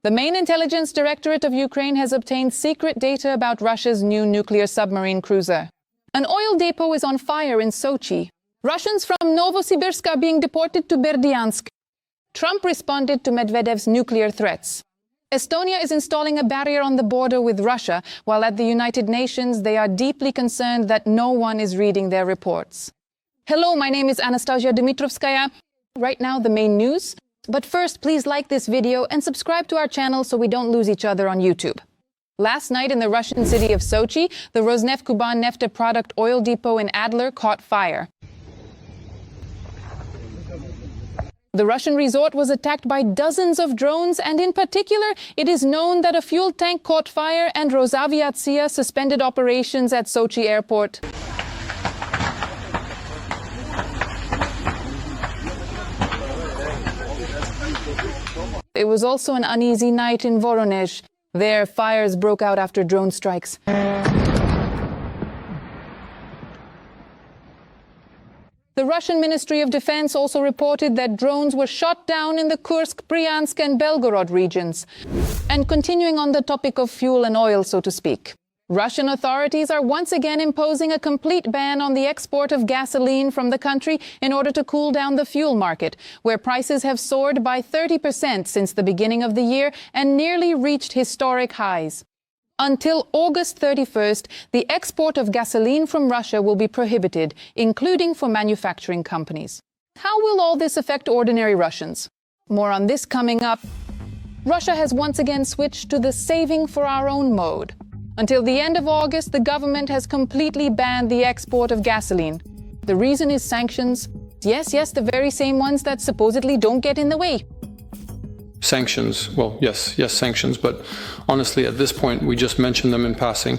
The main intelligence directorate of Ukraine has obtained secret data about Russia's new nuclear submarine cruiser. An oil depot is on fire in Sochi. Russians from Novosibirsk are being deported to Berdyansk. Trump responded to Medvedev's nuclear threats. Estonia is installing a barrier on the border with Russia, while at the United Nations they are deeply concerned that no one is reading their reports. Hello, my name is Anastasia Dmitrovskaya. Right now, the main news. But first, please like this video and subscribe to our channel so we don't lose each other on YouTube. Last night in the Russian city of Sochi, the Rosneft Kuban Nefta product oil depot in Adler caught fire. The Russian resort was attacked by dozens of drones, and in particular, it is known that a fuel tank caught fire and Zaporizhzhia suspended operations at Sochi airport. It was also an uneasy night in Voronezh. There, fires broke out after drone strikes. The Russian Ministry of Defense also reported that drones were shot down in the Kursk, Bryansk and Belgorod regions. And continuing on the topic of fuel and oil, so to speak, Russian authorities are once again imposing a complete ban on the export of gasoline from the country in order to cool down the fuel market, where prices have soared by 30% since the beginning of the year and nearly reached historic highs. Until August 31st, the export of gasoline from Russia will be prohibited, including for manufacturing companies. How will all this affect ordinary Russians? More on this coming up. Russia has once again switched to the saving for our own mode. Until the end of August, the government has completely banned the export of gasoline. The reason is sanctions. Yes, the very same ones that supposedly don't get in the way. Sanctions, well, yes, sanctions, but honestly, at this point, we just mentioned them in passing.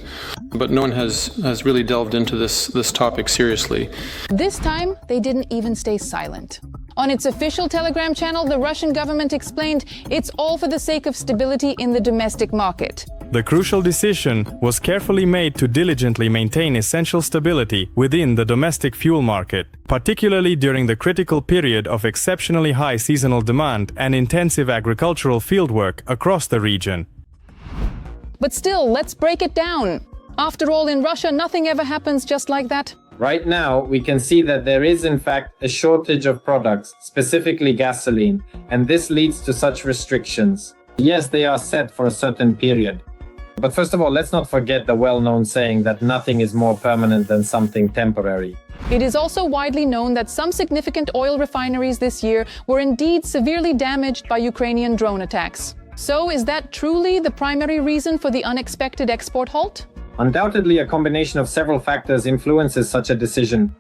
But no one has really delved into this topic seriously. This time, they didn't even stay silent. On its official Telegram channel, the Russian government explained it's all for the sake of stability in the domestic market. The crucial decision was carefully made to diligently maintain essential stability within the domestic fuel market, particularly during the critical period of exceptionally high seasonal demand and intensive agricultural fieldwork across the region. But still, let's break it down. After all, in Russia, nothing ever happens just like that. Right now, we can see that there is in fact a shortage of products, specifically gasoline, and this leads to such restrictions. Yes, they are set for a certain period. But first of all, let's not forget the well-known saying that nothing is more permanent than something temporary. It is also widely known that some significant oil refineries this year were indeed severely damaged by Ukrainian drone attacks. So is that truly the primary reason for the unexpected export halt? Undoubtedly, a combination of several factors influences such a decision.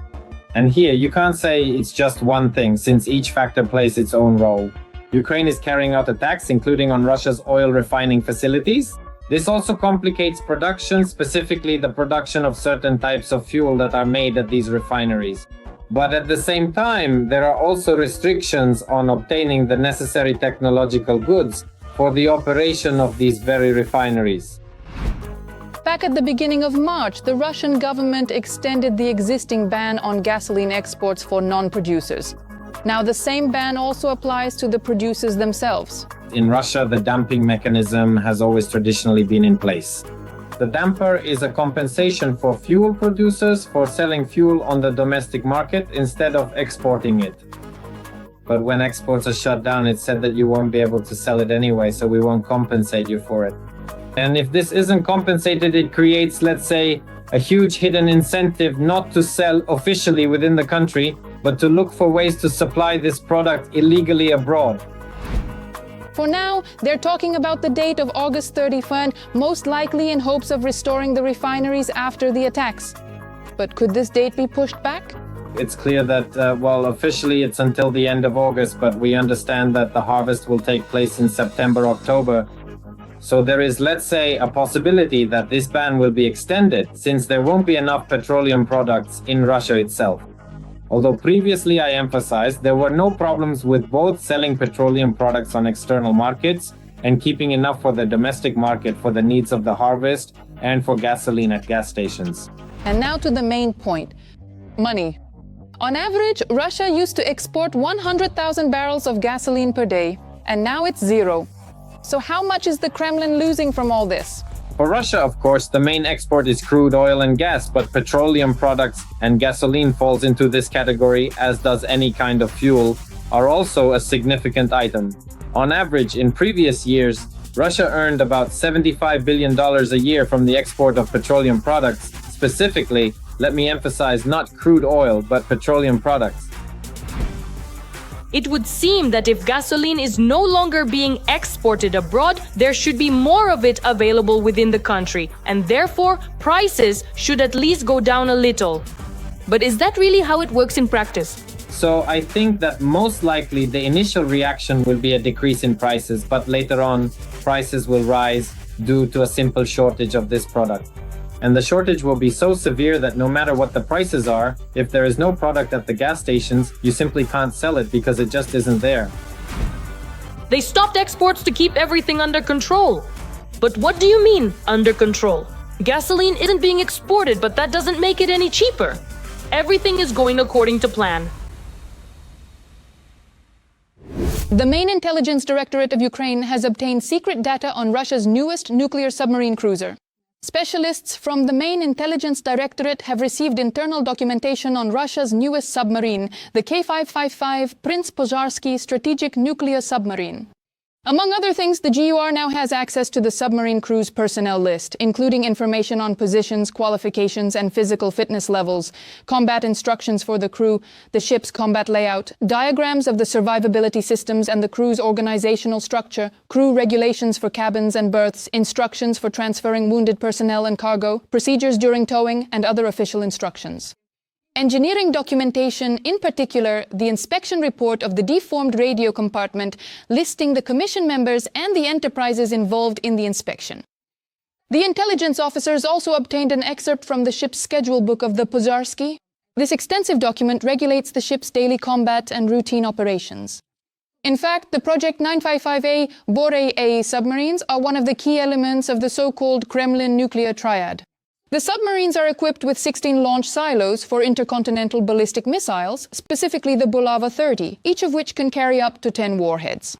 And here, you can't say it's just one thing, since each factor plays its own role. Ukraine is carrying out attacks, including on Russia's oil refining facilities. This also complicates production, specifically the production of certain types of fuel that are made at these refineries. But at the same time, there are also restrictions on obtaining the necessary technological goods for the operation of these very refineries. Back at the beginning of March, the Russian government extended the existing ban on gasoline exports for non-producers. Now the same ban also applies to the producers themselves. In Russia, the dumping mechanism has always traditionally been in place. The damper is a compensation for fuel producers for selling fuel on the domestic market instead of exporting it. But when exports are shut down, it's said that you won't be able to sell it anyway, so we won't compensate you for it. And if this isn't compensated, it creates, let's say, a huge hidden incentive not to sell officially within the country, but to look for ways to supply this product illegally abroad. For now, they're talking about the date of August 31st, most likely in hopes of restoring the refineries after the attacks. But could this date be pushed back? It's clear that, officially it's until the end of August, but we understand that the harvest will take place in September, October. So there is, let's say, a possibility that this ban will be extended, since there won't be enough petroleum products in Russia itself. Although previously I emphasized there were no problems with both selling petroleum products on external markets and keeping enough for the domestic market for the needs of the harvest and for gasoline at gas stations. And now to the main point, money. On average, Russia used to export 100,000 barrels of gasoline per day, and now it's zero. So how much is the Kremlin losing from all this? For Russia, of course, the main export is crude oil and gas, but petroleum products and gasoline falls into this category, as does any kind of fuel, are also a significant item. On average, in previous years, Russia earned about $75 billion a year from the export of petroleum products. Specifically, let me emphasize not crude oil, but petroleum products. It would seem that if gasoline is no longer being exported abroad, there should be more of it available within the country, and therefore prices should at least go down a little. But is that really how it works in practice? So I think that most likely the initial reaction will be a decrease in prices, but later on prices will rise due to a simple shortage of this product. And the shortage will be so severe that no matter what the prices are, if there is no product at the gas stations, you simply can't sell it because it just isn't there. They stopped exports to keep everything under control. But what do you mean, under control? Gasoline isn't being exported, but that doesn't make it any cheaper. Everything is going according to plan. The main intelligence directorate of Ukraine has obtained secret data on Russia's newest nuclear submarine cruiser. Specialists from the main intelligence directorate have received internal documentation on Russia's newest submarine, the K-555 Prince Pozharsky strategic nuclear submarine. Among other things, the GUR now has access to the submarine crew's personnel list, including information on positions, qualifications, and physical fitness levels, combat instructions for the crew, the ship's combat layout, diagrams of the survivability systems and the crew's organizational structure, crew regulations for cabins and berths, instructions for transferring wounded personnel and cargo, procedures during towing, and other official instructions. Engineering documentation, in particular, the inspection report of the deformed radio compartment listing the commission members and the enterprises involved in the inspection. The intelligence officers also obtained an excerpt from the ship's schedule book of the Pozharsky. This extensive document regulates the ship's daily combat and routine operations. In fact, the Project 955A Bore-A submarines are one of the key elements of the so-called Kremlin nuclear triad. The submarines are equipped with 16 launch silos for intercontinental ballistic missiles, specifically the Bulava 30, each of which can carry up to 10 warheads.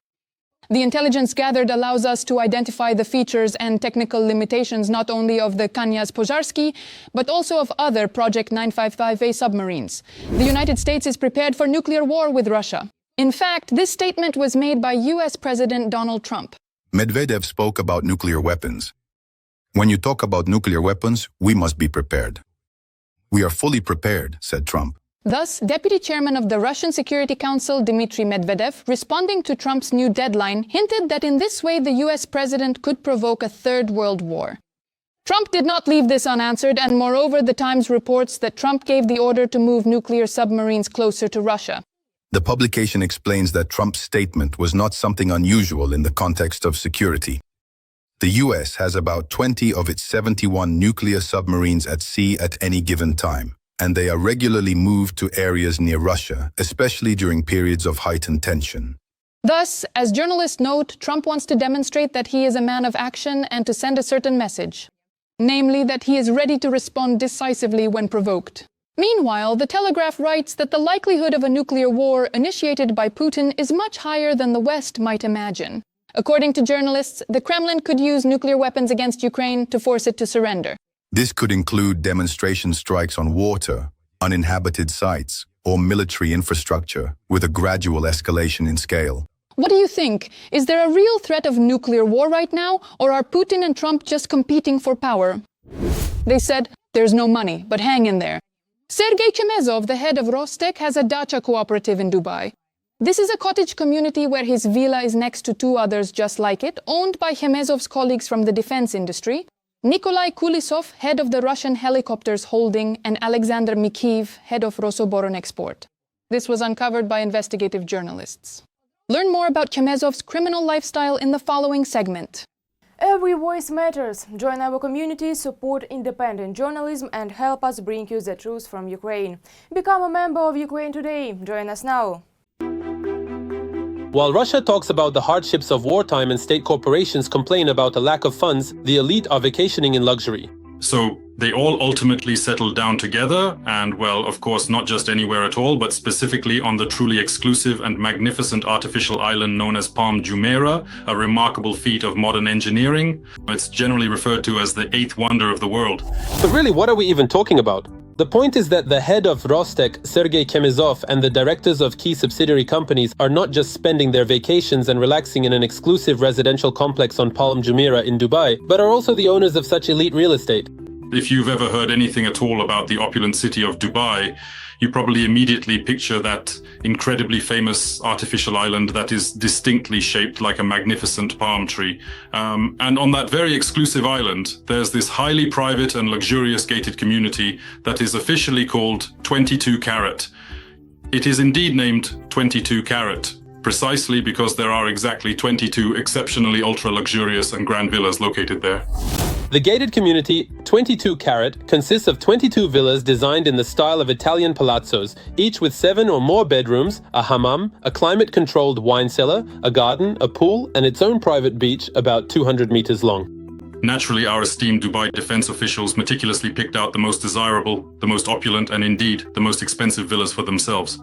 The intelligence gathered allows us to identify the features and technical limitations not only of the Kanyaz Pozharsky, but also of other Project 955A submarines. The United States is prepared for nuclear war with Russia. In fact, this statement was made by US President Donald Trump. Medvedev spoke about nuclear weapons. When you talk about nuclear weapons, we must be prepared. We are fully prepared, said Trump. Thus, Deputy Chairman of the Russian Security Council, Dmitry Medvedev, responding to Trump's new deadline, hinted that in this way the US president could provoke a third world war. Trump did not leave this unanswered, and moreover, the Times reports that Trump gave the order to move nuclear submarines closer to Russia. The publication explains that Trump's statement was not something unusual in the context of security. The US has about 20 of its 71 nuclear submarines at sea at any given time, and they are regularly moved to areas near Russia, especially during periods of heightened tension. Thus, as journalists note, Trump wants to demonstrate that he is a man of action and to send a certain message, namely that he is ready to respond decisively when provoked. Meanwhile, The Telegraph writes that the likelihood of a nuclear war initiated by Putin is much higher than the West might imagine. According to journalists, the Kremlin could use nuclear weapons against Ukraine to force it to surrender. This could include demonstration strikes on water, uninhabited sites, or military infrastructure, with a gradual escalation in scale. What do you think? Is there a real threat of nuclear war right now, or are Putin and Trump just competing for power? They said, there's no money, but hang in there. Sergei Chemezov, the head of Rostec, has a dacha cooperative in Dubai. This is a cottage community where his villa is next to two others just like it, owned by Chemezov's colleagues from the defense industry, Nikolai Kulisov, head of the Russian Helicopters Holding, and Alexander Mikheev, head of Rosoboronexport. This was uncovered by investigative journalists. Learn more about Chemezov's criminal lifestyle in the following segment. Every voice matters. Join our community, support independent journalism and help us bring you the truth from Ukraine. Become a member of Ukraine Today. Join us now. While Russia talks about the hardships of wartime and state corporations complain about a lack of funds, the elite are vacationing in luxury. So They all ultimately settled down together, and well, of course, not just anywhere at all, but specifically on the truly exclusive and magnificent artificial island known as Palm Jumeirah, a remarkable feat of modern engineering. It's generally referred to as the eighth wonder of the world. But really, what are we even talking about? The point is that the head of Rostec, Sergei Chemezov, and the directors of key subsidiary companies are not just spending their vacations and relaxing in an exclusive residential complex on Palm Jumeirah in Dubai, but are also the owners of such elite real estate. If you've ever heard anything at all about the opulent city of Dubai, you probably immediately picture that incredibly famous artificial island that is distinctly shaped like a magnificent palm tree. And on that very exclusive island, there's this highly private and luxurious gated community that is officially called 22 Carat. It is indeed named 22 Carat, precisely because there are exactly 22 exceptionally ultra-luxurious and grand villas located there. The gated community, 22 Carat, consists of 22 villas designed in the style of Italian palazzos, each with 7 or more bedrooms, a hammam, a climate-controlled wine cellar, a garden, a pool, and its own private beach about 200 meters long. Naturally, our esteemed Dubai defense officials meticulously picked out the most desirable, the most opulent, and indeed, the most expensive villas for themselves.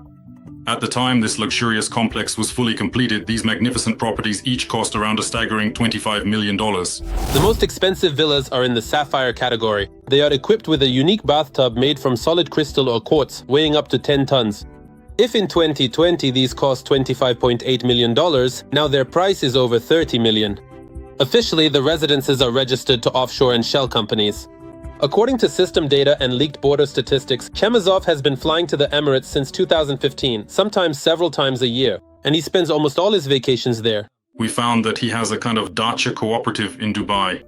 At the time this luxurious complex was fully completed, these magnificent properties each cost around a staggering $25 million. The most expensive villas are in the sapphire category. They are equipped with a unique bathtub made from solid crystal or quartz, weighing up to 10 tons. If in 2020 these cost $25.8 million, now their price is over $30 million. Officially, the residences are registered to offshore and shell companies. According to system data and leaked border statistics, Chemezov has been flying to the Emirates since 2015, sometimes several times a year, and he spends almost all his vacations there. We found that he has a kind of dacha cooperative in Dubai.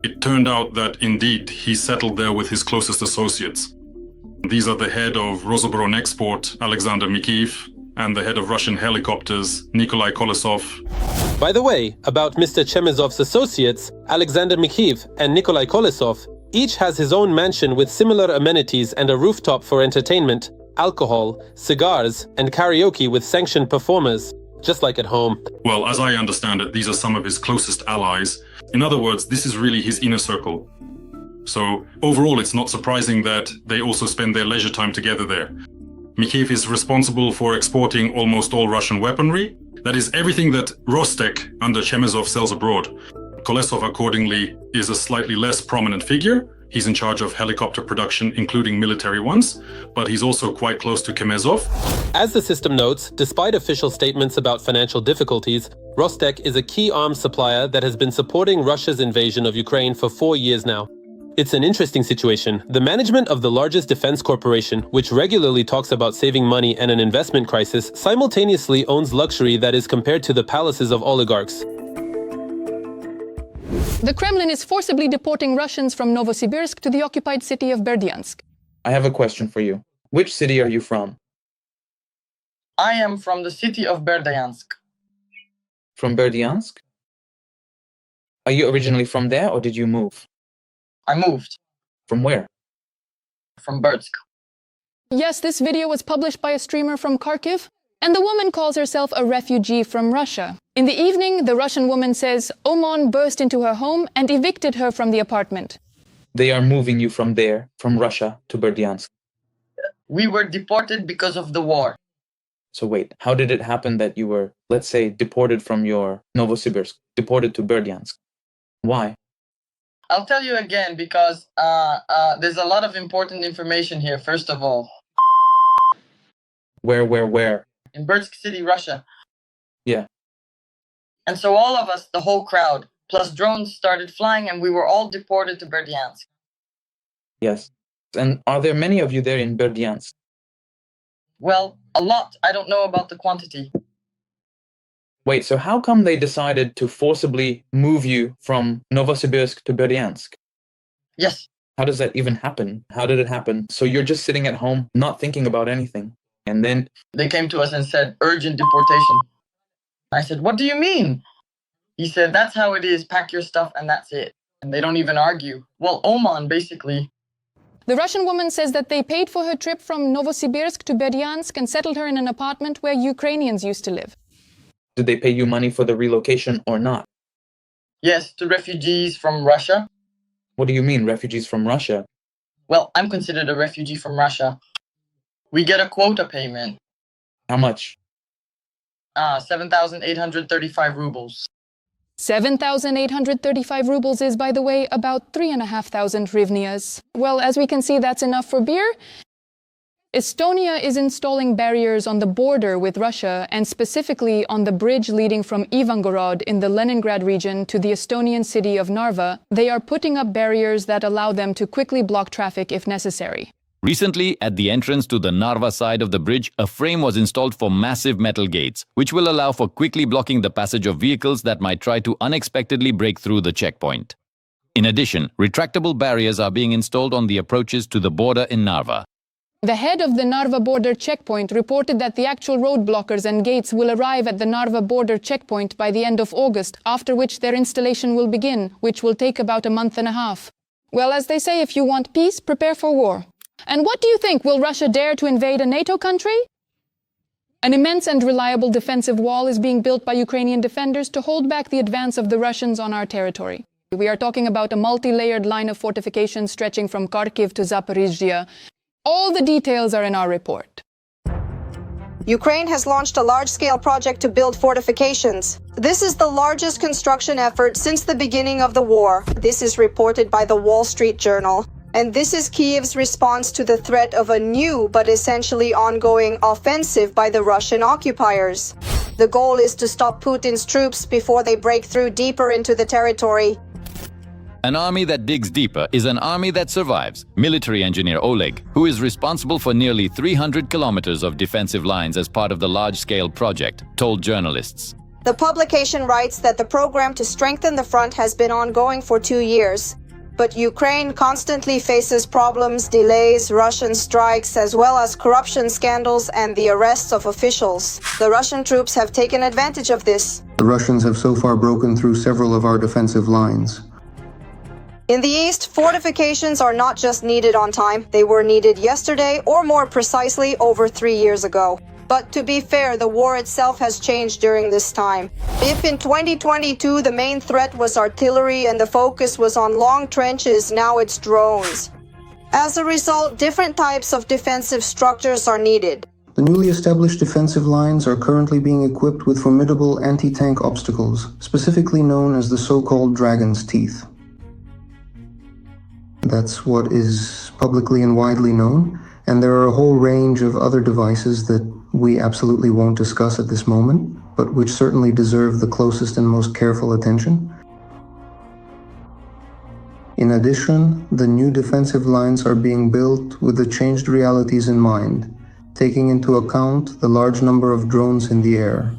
It turned out that indeed he settled there with his closest associates. These are the head of Rosneft, Alexander Mikheyev, and the head of Russian helicopters, Nikolai Kolesov. By the way, about Mr. Chemezov's associates, Alexander Mikheyev and Nikolai Kolesov, each has his own mansion with similar amenities and a rooftop for entertainment, alcohol, cigars, and karaoke with sanctioned performers, just like at home. Well, as I understand it, these are some of his closest allies. In other words, this is really his inner circle. So overall, it's not surprising that they also spend their leisure time together there. Mikheyev is responsible for exporting almost all Russian weaponry. That is everything that Rostec under Chemezov sells abroad. Kolesov, accordingly, is a slightly less prominent figure. He's in charge of helicopter production, including military ones, but he's also quite close to Chemezov. As the system notes, despite official statements about financial difficulties, Rostec is a key arms supplier that has been supporting Russia's invasion of Ukraine for 4 years now. It's an interesting situation. The management of the largest defense corporation, which regularly talks about saving money and an investment crisis, simultaneously owns luxury that is compared to the palaces of oligarchs. The Kremlin is forcibly deporting Russians from Novosibirsk to the occupied city of Berdyansk. I have a question for you. Which city are you from? I am from the city of Berdyansk. From Berdyansk? Are you originally from there or did you move? I moved. From where? From Berdsk. Yes, this video was published by a streamer from Kharkiv, and the woman calls herself a refugee from Russia. In the evening, the Russian woman says Oman burst into her home and evicted her from the apartment. They are moving you from there, from Russia, to Berdyansk. We were deported because of the war. So wait, how did it happen that you were, let's say, deported from your Novosibirsk, deported to Berdyansk? Why? I'll tell you again because there's a lot of important information here, first of all. Where? In Berdsk City, Russia. Yeah. And so all of us, the whole crowd, plus drones started flying and we were all deported to Berdyansk. Yes. And are there many of you there in Berdyansk? Well, a lot. I don't know about the quantity. Wait, so how come they decided to forcibly move you from Novosibirsk to Berdyansk? Yes. How does that even happen? How did it happen? So you're just sitting at home, not thinking about anything. And then they came to us and said, urgent deportation. I said, what do you mean? He said, that's how it is. Pack your stuff and that's it. And they don't even argue. Well, Oman, basically. The Russian woman says that they paid for her trip from Novosibirsk to Berdyansk and settled her in an apartment where Ukrainians used to live. Did they pay you money for the relocation or not? Yes, to refugees from Russia. What do you mean, refugees from Russia? Well, I'm considered a refugee from Russia. We get a quota payment. How much? 7,835 rubles. 7,835 rubles is, by the way, about 3,500 hryvnias. Well, as we can see, that's enough for beer. Estonia is installing barriers on the border with Russia, and specifically on the bridge leading from Ivangorod in the Leningrad region to the Estonian city of Narva. They are putting up barriers that allow them to quickly block traffic if necessary. Recently, at the entrance to the Narva side of the bridge, a frame was installed for massive metal gates, which will allow for quickly blocking the passage of vehicles that might try to unexpectedly break through the checkpoint. In addition, retractable barriers are being installed on the approaches to the border in Narva. The head of the Narva border checkpoint reported that the actual road blockers and gates will arrive at the Narva border checkpoint by the end of August, after which their installation will begin, which will take about a month and a half. Well, as they say, if you want peace, prepare for war. And what do you think? Will Russia dare to invade a NATO country? An immense and reliable defensive wall is being built by Ukrainian defenders to hold back the advance of the Russians on our territory. We are talking about a multi-layered line of fortifications stretching from Kharkiv to Zaporizhzhia. All the details are in our report. Ukraine has launched a large-scale project to build fortifications. This is the largest construction effort since the beginning of the war. This is reported by the Wall Street Journal. And this is Kyiv's response to the threat of a new but essentially ongoing offensive by the Russian occupiers. The goal is to stop Putin's troops before they break through deeper into the territory. An army that digs deeper is an army that survives. Military engineer Oleg, who is responsible for nearly 300 kilometers of defensive lines as part of the large-scale project, told journalists. The publication writes that the program to strengthen the front has been ongoing for 2 years. But Ukraine constantly faces problems, delays, Russian strikes, as well as corruption scandals and the arrests of officials. The Russian troops have taken advantage of this. The Russians have so far broken through several of our defensive lines. In the east, fortifications are not just needed on time, they were needed yesterday, or more precisely, over 3 years ago. But to be fair, the war itself has changed during this time. If in 2022 the main threat was artillery and the focus was on long trenches, now it's drones. As a result, different types of defensive structures are needed. The newly established defensive lines are currently being equipped with formidable anti-tank obstacles, specifically known as the so-called Dragon's Teeth. That's what is publicly and widely known, and there are a whole range of other devices that we absolutely won't discuss at this moment, but which certainly deserve the closest and most careful attention. In addition, the new defensive lines are being built with the changed realities in mind, taking into account the large number of drones in the air.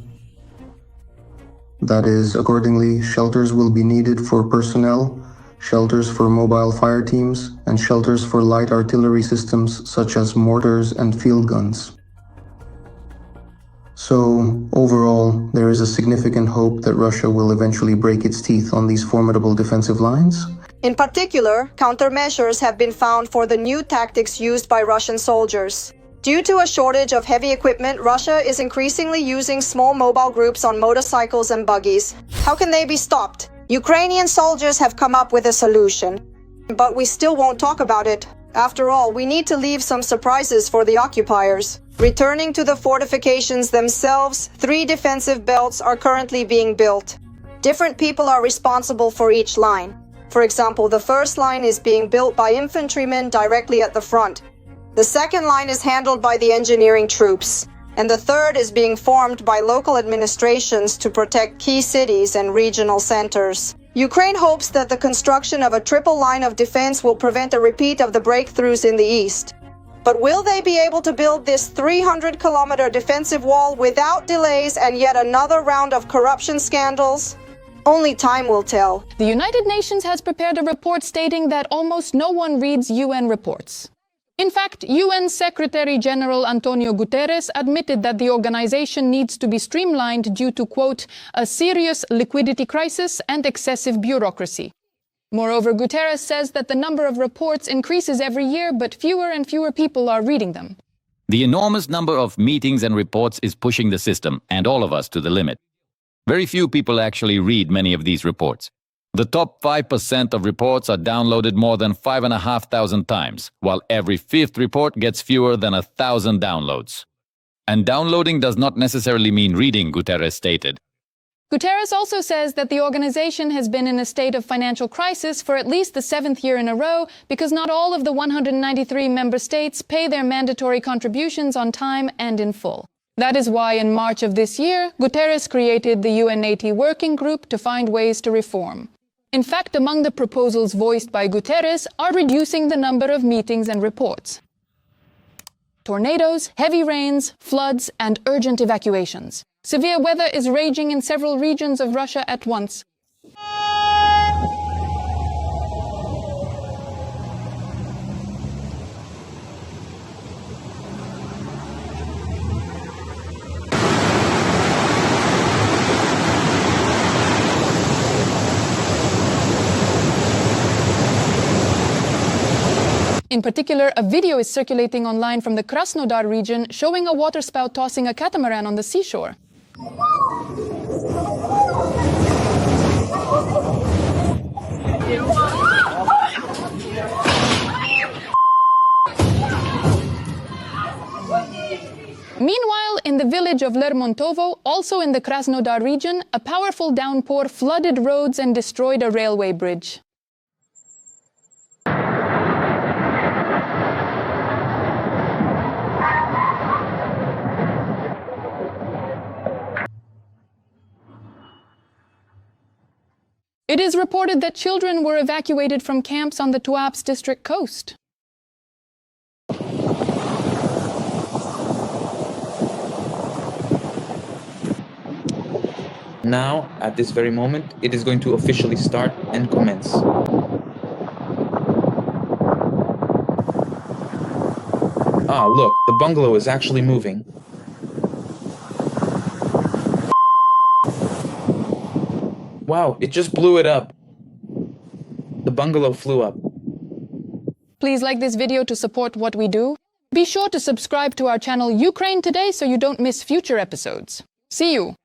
That is, accordingly, shelters will be needed for personnel, shelters for mobile fire teams, and shelters for light artillery systems such as mortars and field guns. So, overall, there is a significant hope that Russia will eventually break its teeth on these formidable defensive lines. In particular, countermeasures have been found for the new tactics used by Russian soldiers. Due to a shortage of heavy equipment, Russia is increasingly using small mobile groups on motorcycles and buggies. How can they be stopped? Ukrainian soldiers have come up with a solution, but we still won't talk about it. After all, we need to leave some surprises for the occupiers. Returning to the fortifications themselves, 3 defensive belts are currently being built. Different people are responsible for each line. For example, the first line is being built by infantrymen directly at the front. The second line is handled by the engineering troops. And the third is being formed by local administrations to protect key cities and regional centers. Ukraine hopes that the construction of a triple line of defense will prevent a repeat of the breakthroughs in the east. But will they be able to build this 300-kilometer defensive wall without delays and yet another round of corruption scandals? Only time will tell. The United Nations has prepared a report stating that almost no one reads UN reports. In fact, UN Secretary-General Antonio Guterres admitted that the organization needs to be streamlined due to, quote, a serious liquidity crisis and excessive bureaucracy. Moreover, Guterres says that the number of reports increases every year, but fewer and fewer people are reading them. The enormous number of meetings and reports is pushing the system, and all of us, to the limit. Very few people actually read many of these reports. The top 5% of reports are downloaded more than 5,500 times, while every fifth report gets fewer than 1,000 downloads. And downloading does not necessarily mean reading, Guterres stated. Guterres also says that the organization has been in a state of financial crisis for at least the 7th year in a row because not all of the 193 member states pay their mandatory contributions on time and in full. That is why in March of this year, Guterres created the UNAT working group to find ways to reform. In fact, among the proposals voiced by Guterres are reducing the number of meetings and reports. Tornadoes, heavy rains, floods, and urgent evacuations. Severe weather is raging in several regions of Russia at once. In particular, a video is circulating online from the Krasnodar region showing a waterspout tossing a catamaran on the seashore. Meanwhile, in the village of Lermontovo, also in the Krasnodar region, a powerful downpour flooded roads and destroyed a railway bridge. It is reported that children were evacuated from camps on the Tuapse district coast. Now, at this very moment, it is going to officially start and commence. Ah, look, the bungalow is actually moving. Wow, it just blew it up. The bungalow flew up. Please like this video to support what we do. Be sure to subscribe to our channel Ukraine Today so you don't miss future episodes. See you!